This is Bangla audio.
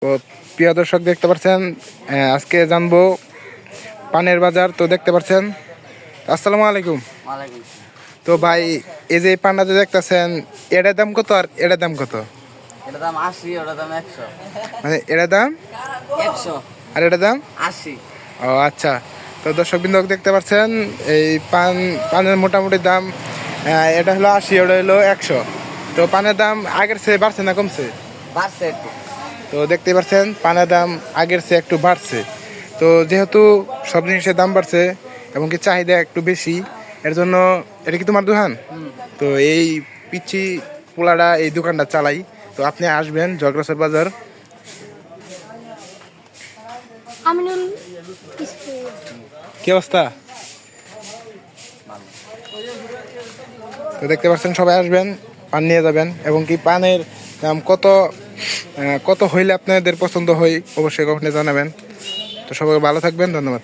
তো প্রিয় দর্শক দেখতে পাচ্ছেন, আজকে জানবো পানের বাজার। তো দেখতে পাচ্ছেন, আসসালামু আলাইকুম। ওয়ালাইকুম। তো ভাই, এই যে পান্না যে দেখতেছেন, এটার দাম কত আর এটার দাম কত? এটা দাম 80, ওটার দাম 100। মানে এটার দাম 100 আর এটার দাম 80। ও আচ্ছা। তো দর্শক বিন্দু দেখতে পাচ্ছেন, এই পানের মোটামুটি দাম এটা হলো 80, ওটা হলো 100। তো পানের দাম আগের চেয়ে বাড়ছে না কমছে? বাড়ছে একটু। তো দেখতে পাচ্ছেন পানের দাম আগের চেয়ে একটু বাড়ছে। তো যেহেতু সব জিনিসের দাম বাড়ছে এবং কি চাহিদা একটু বেশি, এর জন্য এটা কি তোমার দোকান? তো এই পিচ্ছি পোলাটা এই দোকানটা চালাই। তো আপনি আসবেন জগরাসর বাজার। আমিনুল কি অবস্থা? তো দেখতে পাচ্ছেন, সবাই আসবেন, পান নিয়ে যাবেন। এবং কি পানের দাম কত হইলে আপনাদের পছন্দ হয় অবশ্যই কমেন্টে জানাবেন। তো সবাই ভালো থাকবেন, ধন্যবাদ।